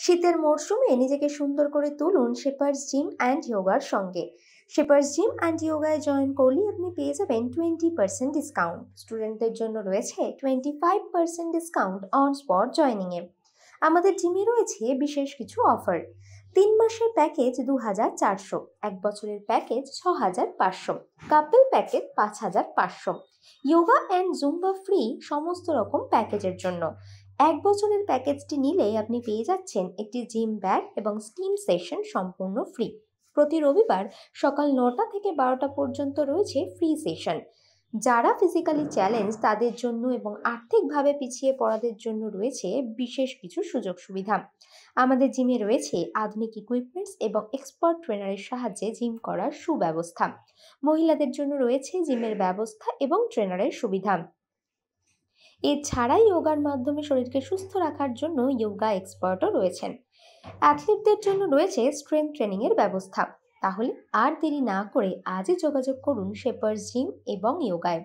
শীতের মরশুমে নিজেকে সুন্দর করে তুলুন শেপার্স জিম অ্যান্ড যোগার সঙ্গে। শেপার্স জিম অ্যান্ড যোগায় জয়েন করলে আপনি পেয়ে যাবেন 20% ডিসকাউন্ট। স্টুডেন্টদের জন্য রয়েছে 25% ডিসকাউন্ট অন স্পট জয়নিংয়ে। আমাদের জিমে রয়েছে বিশেষ কিছু অফার। 3 মাসের প্যাকেজ 2400, 1 বছরের package 6500, couple package 5500, yoga and Zumba free সমস্ত রকম প্যাকেজের জন্য। 1 বছরের প্যাকেজটি নিলে আপনি পেয়ে যাচ্ছেন একটি জিম ব্যাগ এবং স্টিম সেশন সম্পূর্ণ ফ্রি। প্রতি রবিবার সকাল 9টা থেকে 12টা পর্যন্ত রয়েছে ফ্রি সেশন। যারা ফিজিক্যালি চ্যালেঞ্জ তাদের জন্য এবং আর্থিকভাবে পিছিয়ে পড়াদের জন্য রয়েছে বিশেষ কিছু সুযোগ সুবিধা। আমাদের জিমে রয়েছে আধুনিক ইকুইপমেন্টস এবং এক্সপার্ট ট্রেনারের সাহায্যে জিম করার সুব্যবস্থা। মহিলাদের জন্য রয়েছে জিমের ব্যবস্থা এবং ট্রেনারের সুবিধা। এছাড়াই যোগার মাধ্যমে শরীরকে সুস্থ রাখার জন্য যোগা এক্সপার্টও রয়েছেন। অ্যাথলিটদের জন্য রয়েছে স্ট্রেংথ ট্রেনিং এর ব্যবস্থা। তাহলে আর দেরি না করে আজই যোগাযোগ করুন শেপার্স জিম এবং যোগায়।